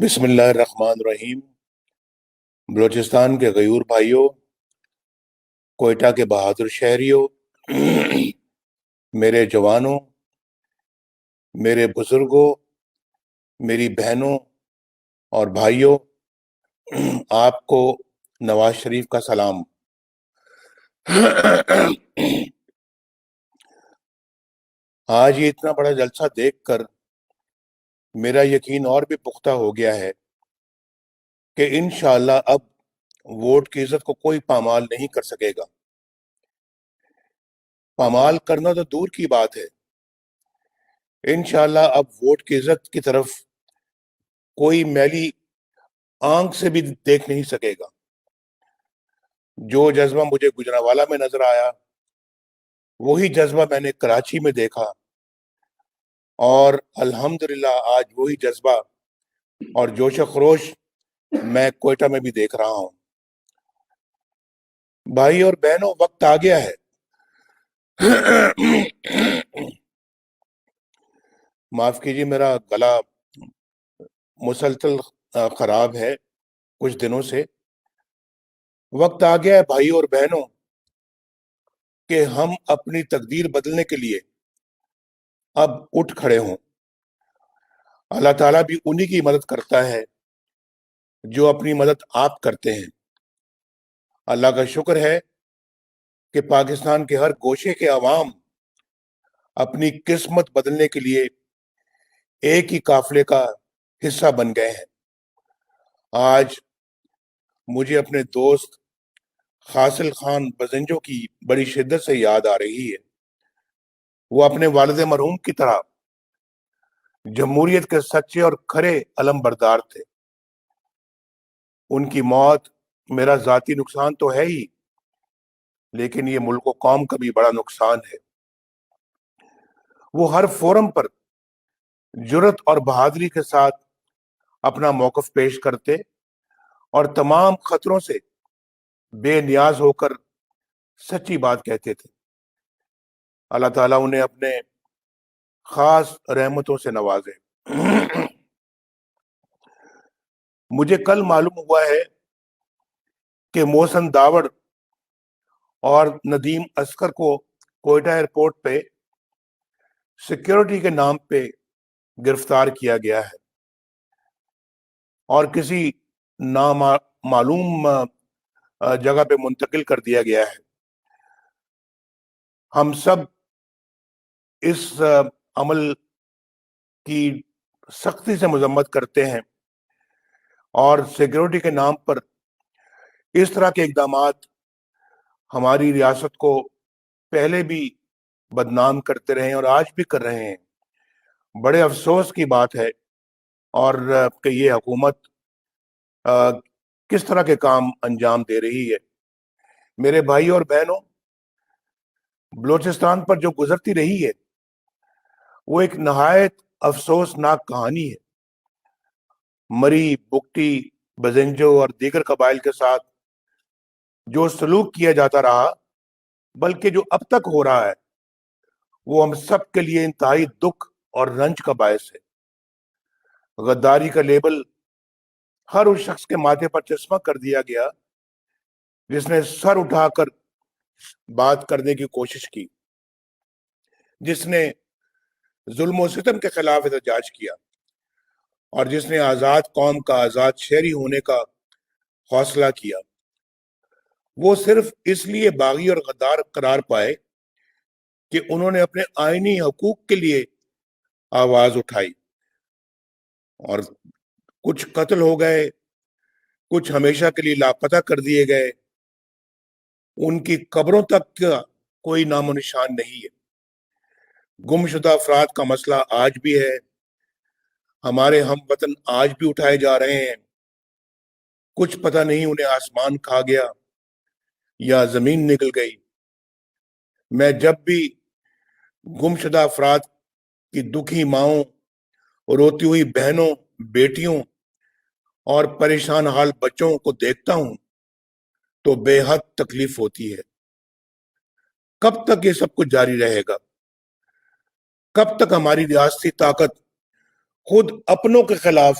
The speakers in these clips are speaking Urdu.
بسم اللہ الرحمن الرحیم۔ بلوچستان کے غیور بھائیوں، کوئٹہ کے بہادر شہریوں، میرے جوانوں، میرے بزرگوں، میری بہنوں اور بھائیوں، آپ کو نواز شریف کا سلام۔ آج یہ اتنا بڑا جلسہ دیکھ کر میرا یقین اور بھی پختہ ہو گیا ہے کہ انشاءاللہ اب ووٹ کی عزت کو کوئی پامال نہیں کر سکے گا۔ پامال کرنا تو دور کی بات ہے، انشاءاللہ اب ووٹ کی عزت کی طرف کوئی میلی آنکھ سے بھی دیکھ نہیں سکے گا۔ جو جذبہ مجھے گجرانوالہ میں نظر آیا، وہی جذبہ میں نے کراچی میں دیکھا، اور الحمدللہ آج وہی جذبہ اور جوش و خروش میں کوئٹہ میں بھی دیکھ رہا ہوں۔ بھائی اور بہنوں، وقت آ گیا ہے۔ معاف کیجیے، میرا گلا مسلسل خراب ہے کچھ دنوں سے۔ وقت آ گیا ہے بھائی اور بہنوں کہ ہم اپنی تقدیر بدلنے کے لیے اب اٹھ کھڑے ہوں۔ اللہ تعالیٰ بھی انہی کی مدد کرتا ہے جو اپنی مدد آپ کرتے ہیں۔ اللہ کا شکر ہے کہ پاکستان کے ہر گوشے کے عوام اپنی قسمت بدلنے کے لیے ایک ہی قافلے کا حصہ بن گئے ہیں۔ آج مجھے اپنے دوست خاصل خان بزنجو کی بڑی شدت سے یاد آ رہی ہے۔ وہ اپنے والد مرحوم کی طرح جمہوریت کے سچے اور کھرے علم بردار تھے۔ ان کی موت میرا ذاتی نقصان تو ہے ہی، لیکن یہ ملک و قوم کا بھی بڑا نقصان ہے۔ وہ ہر فورم پر جرت اور بہادری کے ساتھ اپنا موقف پیش کرتے اور تمام خطروں سے بے نیاز ہو کر سچی بات کہتے تھے۔ اللہ تعالیٰ انہیں اپنے خاص رحمتوں سے نوازے۔ مجھے کل معلوم ہوا ہے کہ محسن داوڑ اور ندیم اصغر کو کوئٹہ ایئرپورٹ پہ سیکیورٹی کے نام پہ گرفتار کیا گیا ہے اور کسی نامعلوم جگہ پہ منتقل کر دیا گیا ہے۔ ہم سب اس عمل کی سختی سے مذمت کرتے ہیں، اور سیکیورٹی کے نام پر اس طرح کے اقدامات ہماری ریاست کو پہلے بھی بدنام کرتے رہے ہیں اور آج بھی کر رہے ہیں۔ بڑے افسوس کی بات ہے اور کہ یہ حکومت کس طرح کے کام انجام دے رہی ہے۔ میرے بھائی اور بہنوں، بلوچستان پر جو گزرتی رہی ہے وہ ایک نہایت افسوسناک کہانی ہے۔ مری، بگٹی، بزنجو اور دیگر قبائل کے ساتھ جو سلوک کیا جاتا رہا، بلکہ جو اب تک ہو رہا ہے، وہ ہم سب کے لیے انتہائی دکھ اور رنج کا باعث ہے۔ غداری کا لیبل ہر اس شخص کے ماتھے پر چسپاں کر دیا گیا جس نے سر اٹھا کر بات کرنے کی کوشش کی، جس نے ظلم و ستم کے خلاف احتجاج کیا، اور جس نے آزاد قوم کا، آزاد شہری ہونے کا حوصلہ کیا۔ وہ صرف اس لیے باغی اور غدار قرار پائے کہ انہوں نے اپنے آئینی حقوق کے لیے آواز اٹھائی، اور کچھ قتل ہو گئے، کچھ ہمیشہ کے لیے لاپتہ کر دیے گئے۔ ان کی قبروں تک کا کوئی نام و نشان نہیں ہے۔ گم شدہ افراد کا مسئلہ آج بھی ہے۔ ہمارے ہم وطن آج بھی اٹھائے جا رہے ہیں۔ کچھ پتہ نہیں انہیں آسمان کھا گیا یا زمین نکل گئی۔ میں جب بھی گم شدہ افراد کی دکھی ماؤں، روتی ہوئی بہنوں، بیٹیوں اور پریشان حال بچوں کو دیکھتا ہوں تو بے حد تکلیف ہوتی ہے۔ کب تک یہ سب کچھ جاری رہے گا؟ کب تک ہماری ریاستی طاقت خود اپنوں کے خلاف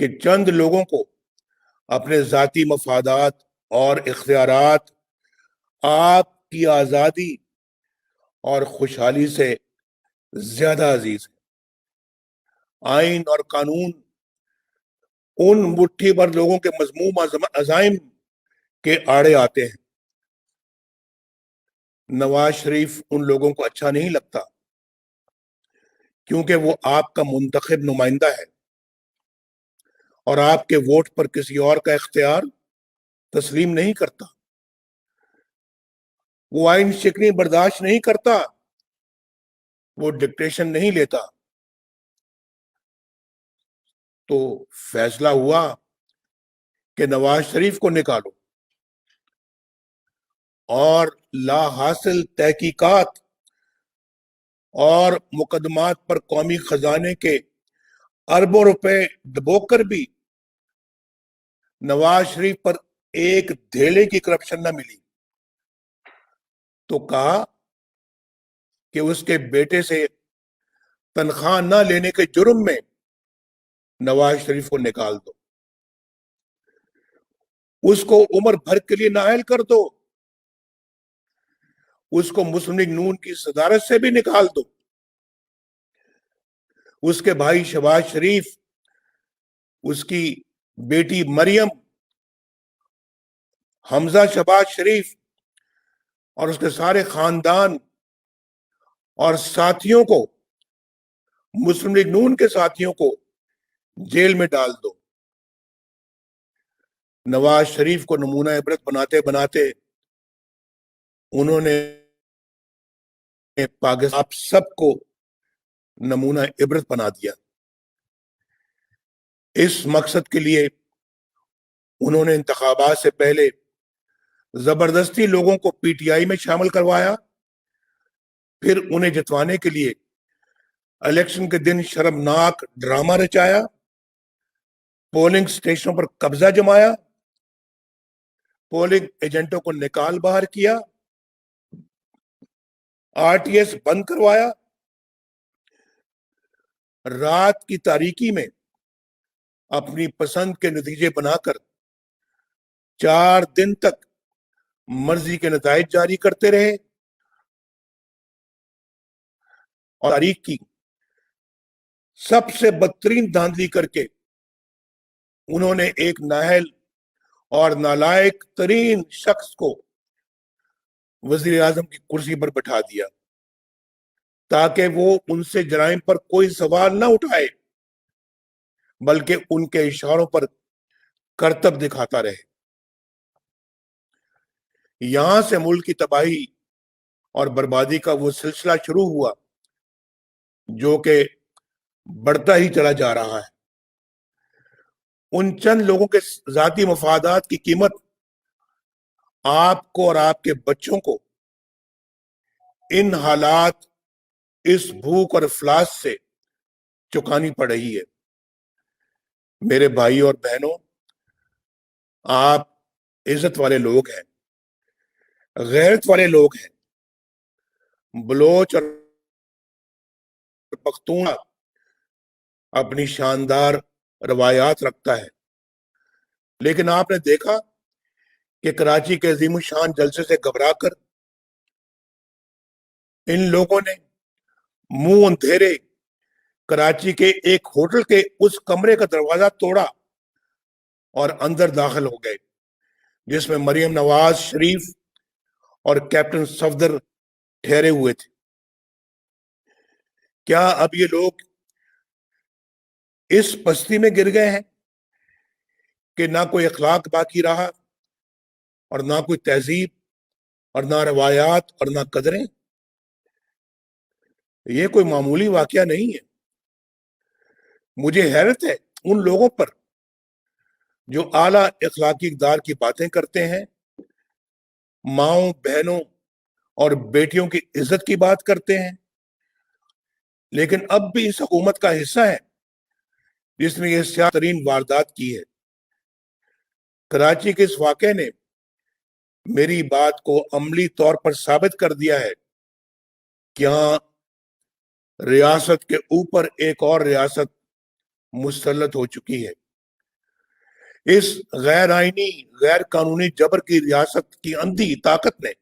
کہ چند لوگوں کو اپنے ذاتی مفادات اور اختیارات آپ کی آزادی اور خوشحالی سے زیادہ عزیز ہے۔ آئین اور قانون ان مٹھی بھر لوگوں کے مذموم عزائم کے آڑے آتے ہیں۔ نواز شریف ان لوگوں کو اچھا نہیں لگتا کیونکہ وہ آپ کا منتخب نمائندہ ہے اور آپ کے ووٹ پر کسی اور کا اختیار تسلیم نہیں کرتا۔ وہ آئین شکنی برداشت نہیں کرتا، وہ ڈکٹیشن نہیں لیتا۔ تو فیصلہ ہوا کہ نواز شریف کو نکالو اور لا حاصل تحقیقات اور مقدمات پر قومی خزانے کے اربوں روپے ڈبو کر بھی نواز شریف پر ایک دھیلے کی کرپشن نہ ملی، تو کہا کہ اس کے بیٹے سے تنخواہ نہ لینے کے جرم میں نواز شریف کو نکال دو، اس کو عمر بھر کے لیے نااہل کر دو، اس کو مسلم لیگ نون کی صدارت سے بھی نکال دو، اس کے بھائی شہباز شریف، اس کی بیٹی مریم، حمزہ شہباز شریف اور اس کے سارے خاندان اور ساتھیوں کو، مسلم لیگ نون کے ساتھیوں کو جیل میں ڈال دو۔ نواز شریف کو نمونہ عبرت بناتے بناتے انہوں نے پاکستان آپ سب کو نمونہ عبرت بنا دیا۔ اس مقصد کے لیے انہوں نے انتخابات سے پہلے زبردستی لوگوں کو پی ٹی آئی میں شامل کروایا، پھر انہیں جتوانے کے لیے الیکشن کے دن شرمناک ڈرامہ رچایا، پولنگ سٹیشنوں پر قبضہ جمایا، پولنگ ایجنٹوں کو نکال باہر کیا، آر ٹی ایس بند کروایا، رات کی تاریکی میں اپنی پسند کے نتیجے بنا کر 4 دن تک مرضی کے نتائج جاری کرتے رہے، اور تاریخ کی سب سے بدترین دھاندلی کر کے انہوں نے ایک نااہل اور نالائق ترین شخص کو وزیر اعظم کی کرسی پر بٹھا دیا تاکہ وہ ان سے جرائم پر کوئی سوال نہ اٹھائے بلکہ ان کے اشاروں پر کرتب دکھاتا رہے۔ یہاں سے ملک کی تباہی اور بربادی کا وہ سلسلہ شروع ہوا جو کہ بڑھتا ہی چلا جا رہا ہے۔ ان چند لوگوں کے ذاتی مفادات کی قیمت آپ کو اور آپ کے بچوں کو ان حالات، اس بھوک اور افلاس سے چکانی پڑ رہی ہے۔ میرے بھائی اور بہنوں، آپ عزت والے لوگ ہیں، غیرت والے لوگ ہیں۔ بلوچ اور پختون اپنی شاندار روایات رکھتا ہے، لیکن آپ نے دیکھا کہ کراچی کے عظیم الشان جلسے سے گھبرا کر ان لوگوں نے منہ اندھیرے کراچی کے ایک ہوٹل کے اس کمرے کا دروازہ توڑا اور اندر داخل ہو گئے جس میں مریم نواز شریف اور کیپٹن صفدر ٹھہرے ہوئے تھے۔ کیا اب یہ لوگ اس پستی میں گر گئے ہیں کہ نہ کوئی اخلاق باقی رہا اور نہ کوئی تہذیب اور نہ روایات اور نہ قدریں؟ یہ کوئی معمولی واقعہ نہیں ہے۔ مجھے حیرت ہے ان لوگوں پر جو اعلیٰ اخلاقی اقدار کی باتیں کرتے ہیں، ماؤں، بہنوں اور بیٹیوں کی عزت کی بات کرتے ہیں، لیکن اب بھی اس حکومت کا حصہ ہے جس نے یہ سیاہ ترین واردات کی ہے۔ کراچی کے اس واقعے نے میری بات کو عملی طور پر ثابت کر دیا ہے کہ یہاں ریاست کے اوپر ایک اور ریاست مسلط ہو چکی ہے۔ اس غیر آئینی غیر قانونی جبر کی ریاست کی اندھی طاقت نے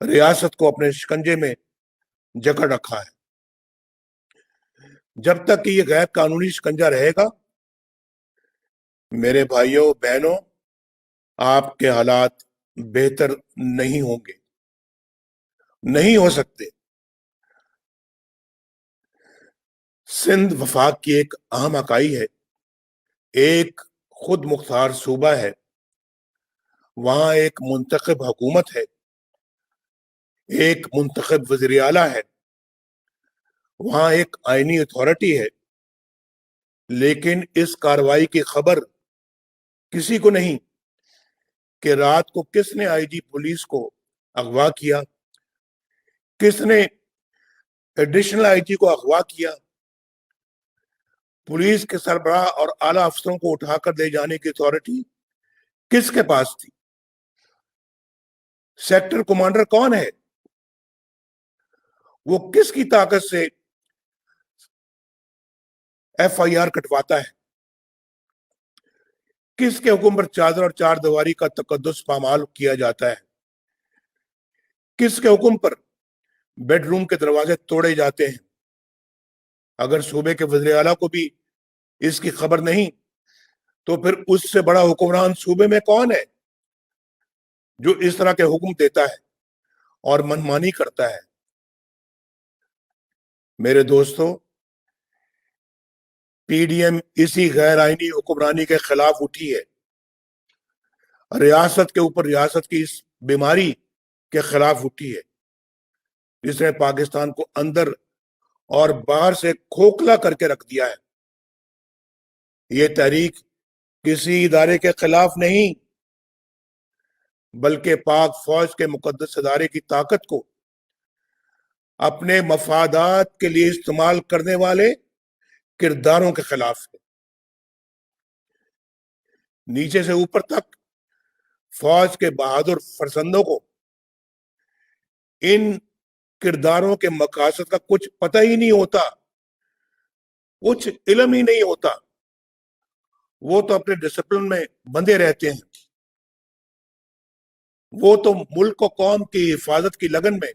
ریاست کو اپنے شکنجے میں جکڑ رکھا ہے. جب تک کہ یہ غیر قانونی شکنجہ رہے گا میرے بھائیوں بہنوں آپ کے حالات بہتر نہیں ہوں گے, نہیں ہو سکتے. سندھ وفاق کی ایک اہم اکائی ہے, ایک خود مختار صوبہ ہے, وہاں ایک منتخب حکومت ہے, ایک منتخب وزیر اعلیٰ ہے, وہاں ایک آئینی اتھارٹی ہے, لیکن اس کارروائی کی خبر کسی کو نہیں کہ رات کو کس نے آئی جی پولیس کو اغوا کیا, کس نے ایڈیشنل آئی جی کو اغوا کیا, پولیس کے سربراہ اور اعلیٰ افسروں کو اٹھا کر لے جانے کی اتھارٹی کس کے پاس تھی, سیکٹر کمانڈر کون ہے, وہ کس کی طاقت سے ایف آئی آر کٹواتا ہے, کس کے حکم پر چادر اور چار دیواری کا تقدس پامال کیا جاتا ہے, کس کے حکم پر بیڈ روم کے دروازے توڑے جاتے ہیں. اگر صوبے کے وزیر اعلیٰ کو بھی اس کی خبر نہیں تو پھر اس سے بڑا حکمران صوبے میں کون ہے جو اس طرح کے حکم دیتا ہے اور منمانی کرتا ہے. میرے دوستو, پی ڈی ایم اسی غیر آئینی حکمرانی کے خلاف اٹھی ہے, ریاست کے اوپر ریاست کی اس بیماری کے خلاف اٹھی ہے جس نے پاکستان کو اندر اور باہر سے کھوکھلا کر کے رکھ دیا ہے. یہ تحریک کسی ادارے کے خلاف نہیں بلکہ پاک فوج کے مقدس ادارے کی طاقت کو اپنے مفادات کے لیے استعمال کرنے والے کرداروں کے خلاف ہے. نیچے سے اوپر تک فوج کے بہادر فرزندوں کو ان کرداروں کے مقاصد کا کچھ پتہ ہی نہیں ہوتا, کچھ علم ہی نہیں ہوتا. وہ تو اپنے ڈسپلن میں بندھے رہتے ہیں, وہ تو ملک و قوم کی حفاظت کی لگن میں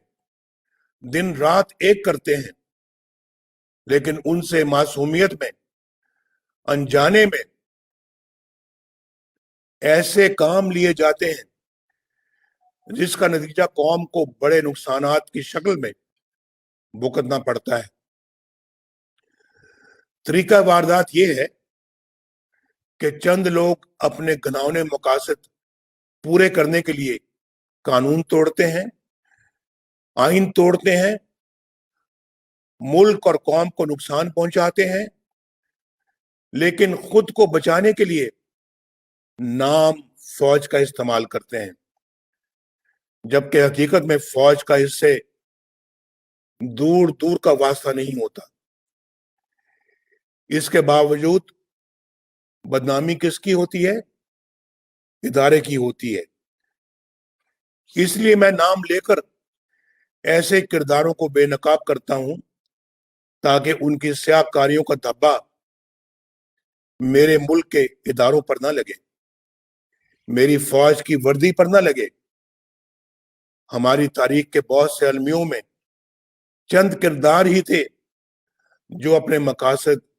دن رات ایک کرتے ہیں, لیکن ان سے معصومیت میں انجانے میں ایسے کام لیے جاتے ہیں جس کا نتیجہ قوم کو بڑے نقصانات کی شکل میں بھگتنا پڑتا ہے. طریقہ واردات یہ ہے کہ چند لوگ اپنے گھناؤنے مقاصد پورے کرنے کے لیے قانون توڑتے ہیں, آئین توڑتے ہیں, ملک اور قوم کو نقصان پہنچاتے ہیں, لیکن خود کو بچانے کے لیے نام فوج کا استعمال کرتے ہیں, جبکہ حقیقت میں فوج کا اس سے دور دور کا واسطہ نہیں ہوتا. اس کے باوجود بدنامی کس کی ہوتی ہے؟ ادارے کی ہوتی ہے. اس لیے میں نام لے کر ایسے کرداروں کو بے نقاب کرتا ہوں تاکہ ان کی سیاہ کاریوں کا دھبا میرے ملک کے اداروں پر نہ لگے, میری فوج کی وردی پر نہ لگے. ہماری تاریخ کے بہت سے المیوں میں چند کردار ہی تھے جو اپنے مقاصد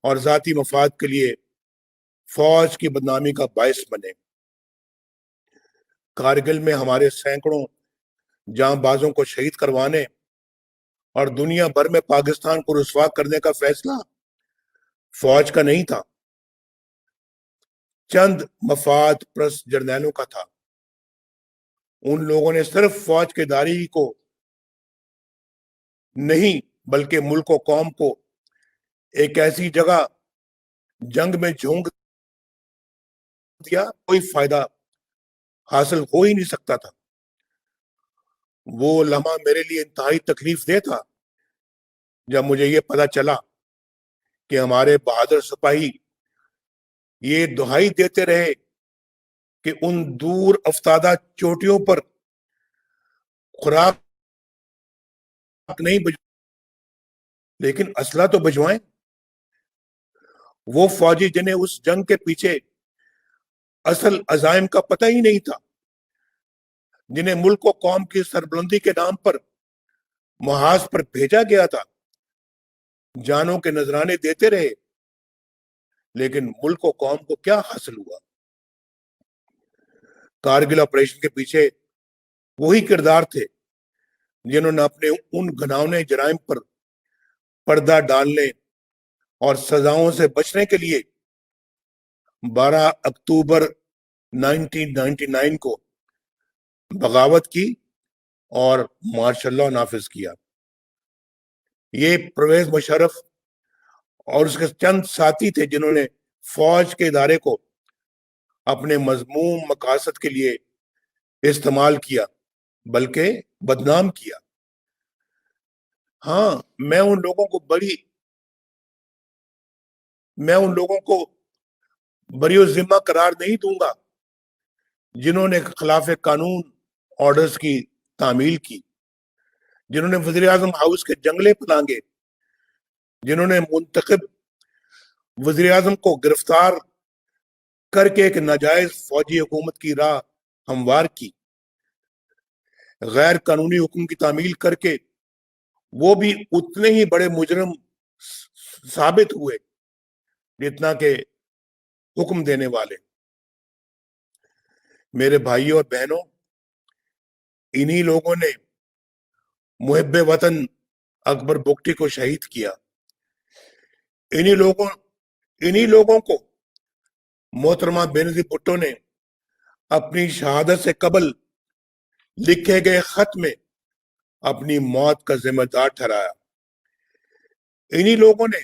اور ذاتی مفاد کے لیے فوج کی بدنامی کا باعث بنے. کارگل میں ہمارے سینکڑوں جاں بازوں کو شہید کروانے اور دنیا بھر میں پاکستان کو رسوا کرنے کا فیصلہ فوج کا نہیں تھا, چند مفاد پرست جرنیلوں کا تھا. ان لوگوں نے صرف فوج کے داری کو نہیں بلکہ ملک و قوم کو ایک ایسی جگہ جنگ میں جھونک دیا کوئی فائدہ حاصل ہو ہی نہیں سکتا تھا. وہ لمحہ میرے لیے انتہائی تکلیف دہ تھا جب مجھے یہ پتا چلا کہ ہمارے بہادر سپاہی یہ دہائی دیتے رہے کہ ان دور افتادہ چوٹیوں پر خوراک نہیں لیکن اسلحہ تو بھجوائیں. وہ فوجی جنہیں اس جنگ کے پیچھے اصل عزائم کا پتہ ہی نہیں تھا، جنہیں ملک و قوم کی سربلندی کے نام پر محاذ پر بھیجا گیا تھا، جانوں کے نذرانے دیتے رہے، لیکن ملک و قوم کو کیا حاصل ہوا؟ کارگل آپریشن کے پیچھے وہی کردار تھے جنہوں نے اپنے ان گھناؤنے جرائم پر پردہ ڈالنے اور سزاؤں سے بچنے کے لیے 12 اکتوبر 1999 کو بغاوت کی اور مارشل لاء نافذ کیا۔ یہ پرویز مشرف اور اس کے چند ساتھی تھے جنہوں نے فوج کے ادارے کو اپنے مذموم مقاصد کے لیے استعمال کیا، بلکہ بدنام کیا۔ ہاں، میں ان لوگوں کو بری و ذمہ قرار نہیں دوں گا جنہوں نے خلاف قانون آرڈرز کی تعمیل کی، جنہوں نے وزیر اعظم ہاؤس کے جنگلے پلانگے، جنہوں نے منتخب وزیر اعظم کو گرفتار کر کے ایک ناجائز فوجی حکومت کی راہ ہموار کی، غیر قانونی حکم کی تعمیل کر کے وہ بھی اتنے ہی بڑے مجرم ثابت ہوئے جتنا کہ حکم دینے والے۔ میرے بھائیوں اور بہنوں، انہی لوگوں نے محب وطن اکبر بگٹی کو شہید کیا۔ انہی لوگوں کو محترمہ بینظیر بھٹو نے اپنی شہادت سے قبل لکھے گئے خط میں اپنی موت کا ذمہ دار ٹھہرایا۔ انہی لوگوں نے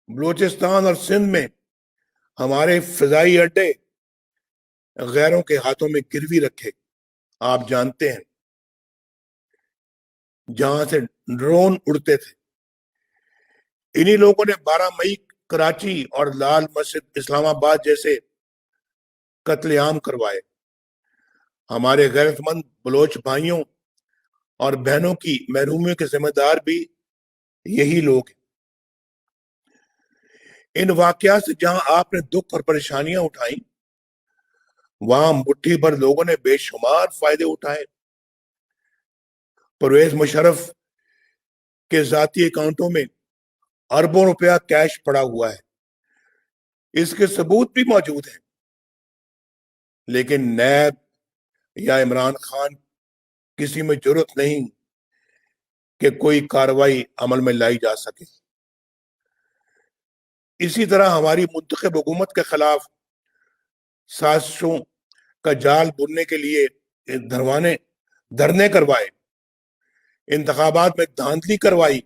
بلوچستان اور سندھ میں ہمارے فضائی اڈے غیروں کے ہاتھوں میں گروی رکھے، آپ جانتے ہیں، جہاں سے ڈرون اڑتے تھے۔ انہی لوگوں نے 12 مئی کراچی اور لال مسجد اسلام آباد جیسے قتل عام کروائے۔ ہمارے غیرت مند بلوچ بھائیوں اور بہنوں کی محرومیوں کے ذمہ دار بھی یہی لوگ ہیں۔ ان واقعات سے جہاں آپ نے دکھ اور پریشانیاں اٹھائیں، وہاں مٹھی بھر لوگوں نے بے شمار فائدے اٹھائے۔ پرویز مشرف کے ذاتی اکاؤنٹوں میں اربوں روپیہ کیش پڑا ہوا ہے، اس کے ثبوت بھی موجود ہیں، لیکن نیب یا عمران خان کسی میں جرت نہیں کہ کوئی کارروائی عمل میں لائی جا سکے۔ اسی طرح ہماری منتخب حکومت کے خلاف سازشوں کا جال بننے کے لیے دھرنے کروائے، انتخابات میں دھاندلی کروائی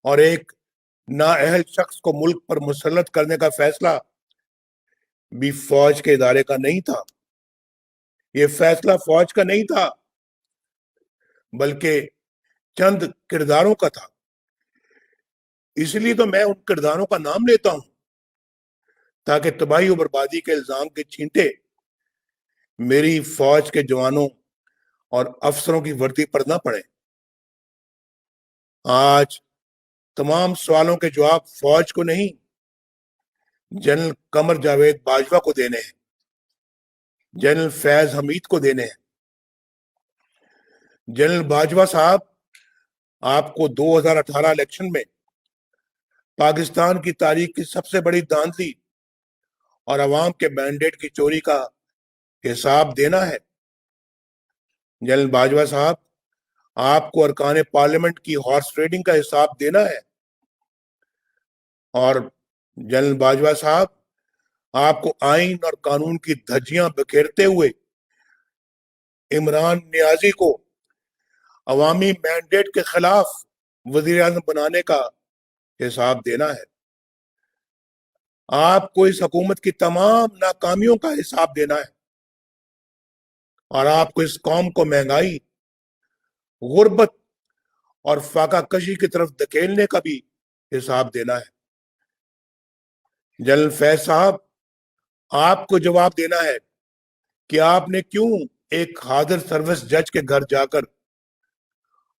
اور ایک نااہل شخص کو ملک پر مسلط کرنے کا فیصلہ بھی فوج کے ادارے کا نہیں تھا۔ یہ فیصلہ فوج کا نہیں تھا، بلکہ چند کرداروں کا تھا۔ اس لیے تو میں ان کرداروں کا نام لیتا ہوں تاکہ تباہی و بربادی کے الزام کے چھینٹے میری فوج کے جوانوں اور افسروں کی وردی پر نہ پڑے۔ آج تمام سوالوں کے جواب فوج کو نہیں، جنرل قمر جاوید باجوہ کو دینے ہیں، جنرل فیض حمید کو دینے ہیں۔ جنرل باجوہ صاحب، آپ کو 2018 الیکشن میں پاکستان کی تاریخ کی سب سے بڑی دھاندلی اور عوام کے مینڈیٹ کی چوری کا حساب دینا ہے۔ جنرل باجوہ صاحب، آپ کو ارکان پارلیمنٹ کی ہارس ٹریڈنگ کا حساب دینا ہے، اور جنرل باجوہ صاحب، آپ کو آئین اور قانون کی دھجیاں بکھیرتے ہوئے عمران نیازی کو عوامی مینڈیٹ کے خلاف وزیر اعظم بنانے کا حساب دینا ہے۔ آپ کو اس حکومت کی تمام ناکامیوں کا حساب دینا ہے، اور آپ کو اس قوم کو مہنگائی، غربت اور فاقہ کشی کی طرف دھکیلنے کا بھی حساب دینا ہے۔ جنرل فیض صاحب، آپ کو جواب دینا ہے کہ آپ نے کیوں ایک حاضر سروس جج کے گھر جا کر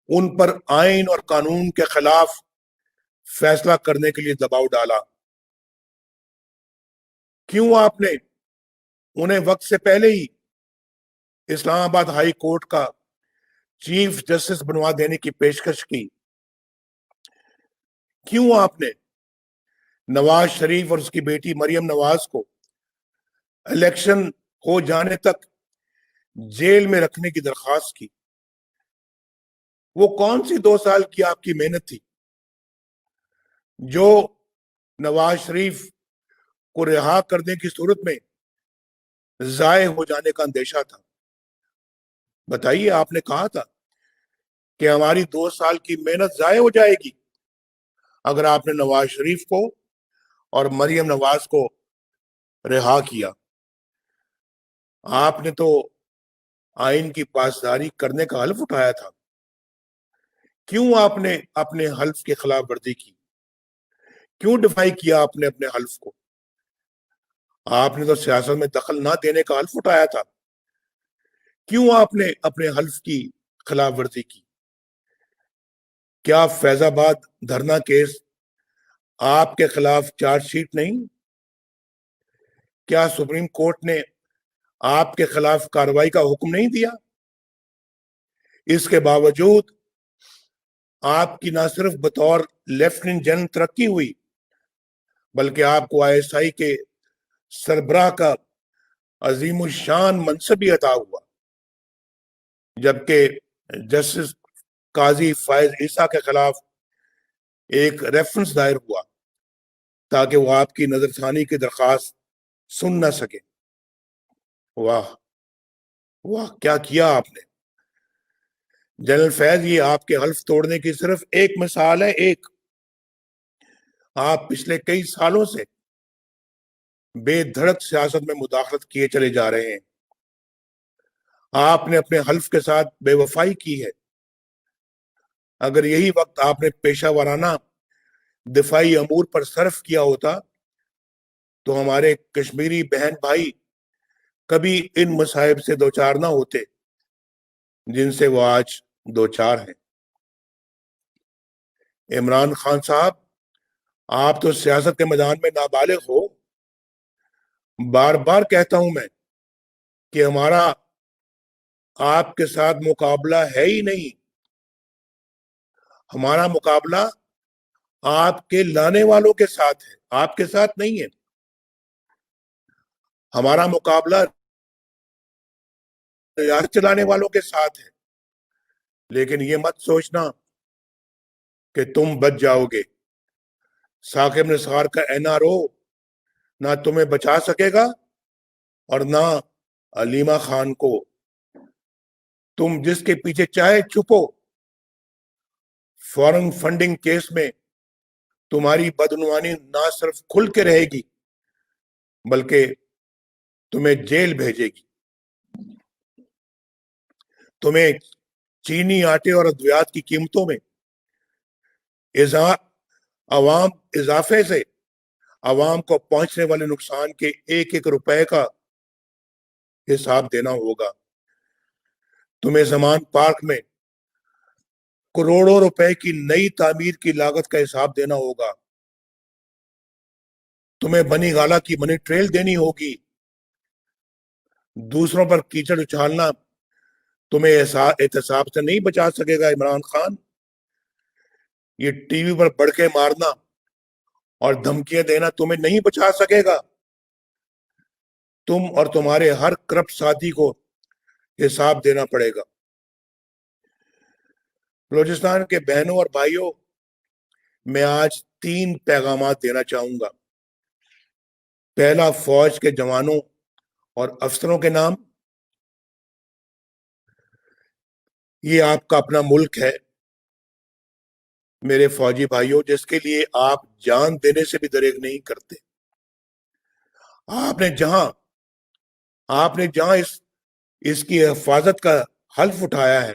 ان پر آئین اور قانون کے خلاف فیصلہ کرنے کے لیے دباؤ ڈالا۔ کیوں آپ نے انہیں وقت سے پہلے ہی اسلام آباد ہائی کورٹ کا چیف جسٹس بنوا دینے کی پیشکش کی؟ کیوں آپ نے نواز شریف اور اس کی بیٹی مریم نواز کو الیکشن ہو جانے تک جیل میں رکھنے کی درخواست کی؟ وہ کون سی 2 سال کی آپ کی محنت تھی جو نواز شریف کو رہا کرنے کی صورت میں ضائع ہو جانے کا اندیشہ تھا؟ بتائیے، آپ نے کہا تھا کہ ہماری 2 سال کی محنت ضائع ہو جائے گی اگر آپ نے نواز شریف کو اور مریم نواز کو رہا کیا۔ آپ نے تو آئین کی پاسداری کرنے کا حلف اٹھایا تھا، کیوں آپ نے اپنے حلف کی خلاف ورزی کی؟ کیوں ڈیفائی کیا آپ نے اپنے حلف کو؟ آپ نے تو سیاست میں دخل نہ دینے کا حلف اٹھایا تھا، کیوں آپ نے اپنے حلف کی خلاف ورزی کی؟ کیا فیض آباد دھرنا کیس آپ کے خلاف چارج شیٹ نہیں؟ کیا سپریم کورٹ نے آپ کے خلاف کارروائی کا حکم نہیں دیا؟ اس کے باوجود آپ کی نہ صرف بطور لیفٹیننٹ جنرل ترقی ہوئی بلکہ آپ کو ISI کے سربراہ کا عظیم الشان منصب بھی عطا ہوا، جبکہ جسٹس قاضی فائز عیسیٰ کے خلاف ایک ریفرنس دائر ہوا تاکہ وہ آپ کی نظر ثانی کی درخواست سن نہ سکے۔ واہ واہ، کیا کیا آپ نے جنرل فیض! یہ آپ کے حلف توڑنے کی صرف ایک مثال ہے، ایک۔ آپ پچھلے کئی سالوں سے بے دھڑک سیاست میں مداخلت کیے چلے جا رہے ہیں۔ آپ نے اپنے حلف کے ساتھ بے وفائی کی ہے۔ اگر یہی وقت آپ نے پیشہ ورانہ دفاعی امور پر صرف کیا ہوتا تو ہمارے کشمیری بہن بھائی کبھی ان مصائب سے دوچار نہ ہوتے جن سے وہ آج دوچار ہیں۔ عمران خان صاحب، آپ تو سیاست کے میدان میں نابالغ ہو۔ بار بار کہتا ہوں میں کہ ہمارا آپ کے ساتھ مقابلہ ہے ہی نہیں۔ ہمارا مقابلہ آپ کے لانے والوں کے ساتھ ہے، آپ کے ساتھ نہیں ہے۔ ہمارا مقابلہ ریاست چلانے والوں کے ساتھ ہے۔ لیکن یہ مت سوچنا کہ تم بچ جاؤ گے۔ ثاقب نثار کا NRO نہ تمہیں بچا سکے گا اور نہ علیمہ خان کو۔ تم جس کے پیچھے چاہے چھپو، فورن فنڈنگ کیس میں تمہاری بدعنوانی نہ صرف کھل کے رہے گی بلکہ تمہیں جیل بھیجے گی۔ تمہیں چینی آٹے اور ادویات کی قیمتوں میں اضافے سے عوام کو پہنچنے والے نقصان کے ایک ایک روپے کا حساب دینا ہوگا۔ تمہیں زمان پارک میں کروڑوں روپے کی نئی تعمیر کی لاگت کا حساب دینا ہوگا۔ تمہیں بنی گالا کی منی ٹریل دینی ہوگی۔ دوسروں پر کیچڑ اچھالنا تمہیں احتساب سے نہیں بچا سکے گا عمران خان۔ یہ ٹی وی پر بڑکے مارنا اور دھمکیاں دینا تمہیں نہیں بچا سکے گا۔ تم اور تمہارے ہر کرپٹ ساتھی کو حساب دینا پڑے گا۔ بلوچستان کے بہنوں اور بھائیوں، میں آج 3 پیغامات دینا چاہوں گا۔ پہلا، فوج کے جوانوں اور افسروں کے نام۔ یہ آپ کا اپنا ملک ہے میرے فوجی بھائیوں، جس کے لیے آپ جان دینے سے بھی دریغ نہیں کرتے۔ آپ نے جہاں اس کی حفاظت کا حلف اٹھایا ہے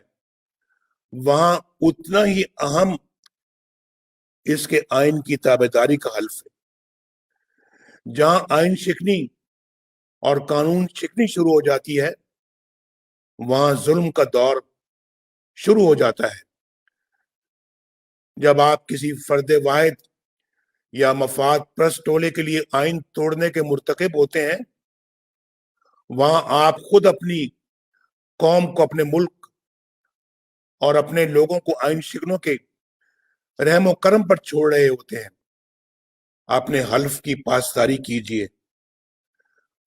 وہاں اتنا ہی اہم اس کے آئین کی تابعداری کا حلف ہے۔ جہاں آئین شکنی اور قانون شکنی شروع ہو جاتی ہے وہاں ظلم کا دور شروع ہو جاتا ہے۔ جب آپ کسی فرد واحد یا مفاد پرست ٹولے کے لیے آئین توڑنے کے مرتکب ہوتے ہیں، وہاں آپ خود اپنی قوم کو، اپنے ملک اور اپنے لوگوں کو آئین شکنوں کے رحم و کرم پر چھوڑ رہے ہوتے ہیں۔ اپنے حلف کی پاسداری کیجیے،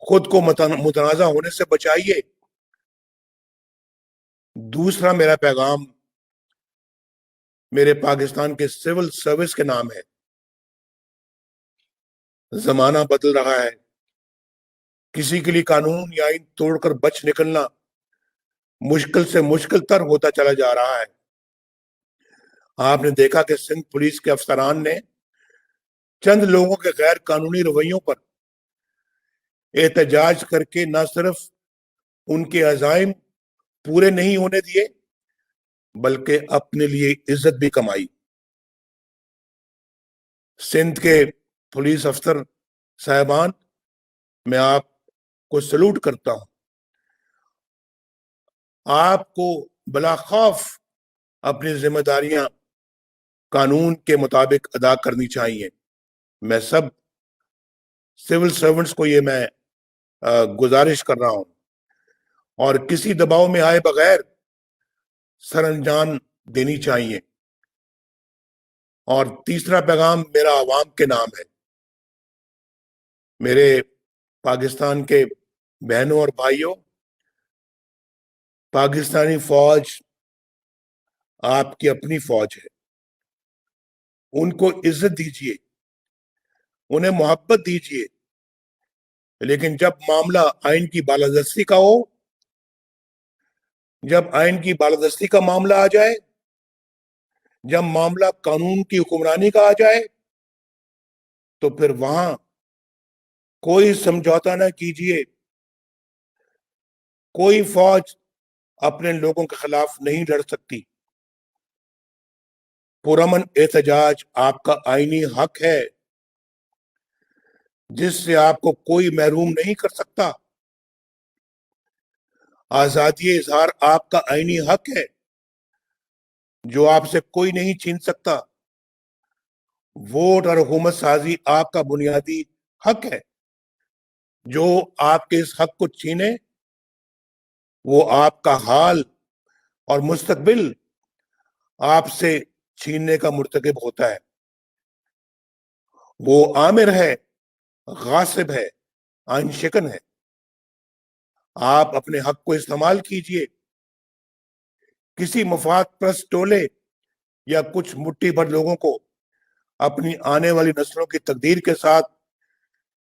خود کو متنازع ہونے سے بچائیے۔ دوسرا میرا پیغام میرے پاکستان کے سول سروس کے نام ہے۔ زمانہ بدل رہا ہے، کسی کے لیے قانون یا آئین توڑ کر بچ نکلنا مشکل سے مشکل تر ہوتا چلا جا رہا ہے۔ آپ نے دیکھا کہ سندھ پولیس کے افسران نے چند لوگوں کے غیر قانونی رویوں پر احتجاج کر کے نہ صرف ان کے عزائم پورے نہیں ہونے دیے بلکہ اپنے لیے عزت بھی کمائی۔ سندھ کے پولیس افسر صاحبان، میں آپ کو سلوٹ کرتا ہوں۔ آپ کو بلا خوف اپنی ذمہ داریاں قانون کے مطابق ادا کرنی چاہیے۔ میں سب سول سرونٹس کو یہ میں گزارش کر رہا ہوں، اور کسی دباؤ میں آئے بغیر سر انجام دینی چاہیے۔ اور تیسرا پیغام میرا عوام کے نام ہے۔ میرے پاکستان کے بہنوں اور بھائیوں، پاکستانی فوج آپ کی اپنی فوج ہے۔ ان کو عزت دیجیے، انہیں محبت دیجیے، لیکن جب معاملہ آئین کی بالادستی کا ہو، جب آئین کی بالادستی کا معاملہ آ جائے، جب معاملہ قانون کی حکمرانی کا آ جائے، تو پھر وہاں کوئی سمجھوتا نہ کیجیے۔ کوئی فوج اپنے لوگوں کے خلاف نہیں لڑ سکتی۔ پرامن احتجاج آپ کا آئینی حق ہے، جس سے آپ کو کوئی محروم نہیں کر سکتا۔ آزادی اظہار آپ کا آئینی حق ہے، جو آپ سے کوئی نہیں چھین سکتا۔ ووٹ اور حکومت سازی آپ کا بنیادی حق ہے، جو آپ کے اس حق کو چھینے وہ آپ کا حال اور مستقبل آپ سے چھیننے کا مرتکب ہوتا ہے۔ وہ آمر ہے، غاصب ہے، آئین شکن ہے۔ آپ اپنے حق کو استعمال کیجئے۔ کسی مفاد پرست ٹولے یا کچھ مٹھی بھر لوگوں کو اپنی آنے والی نسلوں کی تقدیر کے ساتھ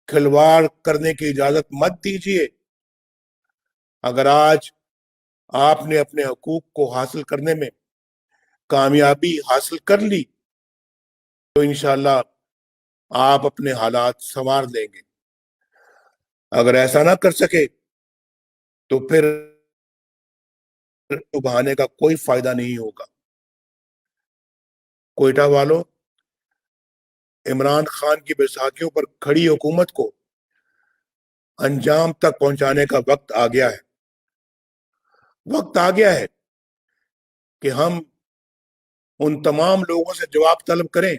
کھلواڑ کرنے کی اجازت مت دیجیے۔ اگر آج آپ نے اپنے حقوق کو حاصل کرنے میں کامیابی حاصل کر لی تو انشاءاللہ آپ اپنے حالات سنوار لیں گے۔ اگر ایسا نہ کر سکے تو پھر بہانے کا کوئی فائدہ نہیں ہوگا۔ کوئٹہ والوں، عمران خان کی بیساکھیوں پر کھڑی حکومت کو انجام تک پہنچانے کا وقت آ گیا ہے۔ وقت آ گیا ہے کہ ہم ان تمام لوگوں سے جواب طلب کریں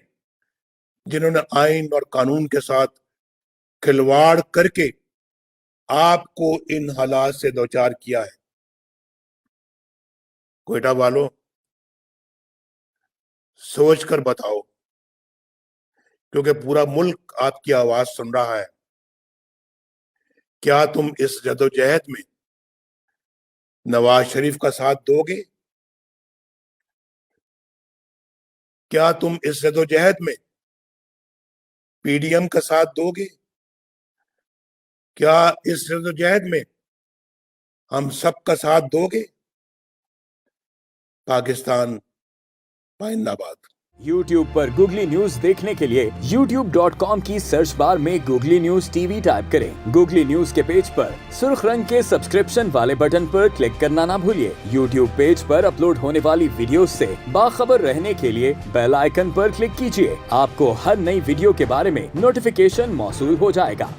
جنہوں نے آئین اور قانون کے ساتھ کھلواڑ کر کے آپ کو ان حالات سے دوچار کیا ہے۔ کوئٹہ والوں، سوچ کر بتاؤ، کیونکہ پورا ملک آپ کی آواز سن رہا ہے۔ کیا تم اس جدوجہد میں نواز شریف کا ساتھ دو گے؟ کیا تم اس جدوجہد میں پی ڈی ایم کا ساتھ دو گے؟ کیا اس جدوجہد میں ہم سب کا ساتھ دو گے؟ پاکستان پائندہ باد۔ YouTube پر گوگلی نیوز دیکھنے کے لیے youtube.com کی سرچ بار میں googly news T V type کریں۔ گوگلی نیوز کے پیج پر سرخ رنگ کے سبسکرپشن والے بٹن پر کلک کرنا نہ بھولیے۔ YouTube پیج پر اپلوڈ ہونے والی ویڈیوز سے باخبر رہنے کے لیے بیل آئیکن پر کلک کیجیے۔ آپ کو ہر نئی ویڈیو کے بارے میں نوٹیفیکیشن موصول ہو جائے گا۔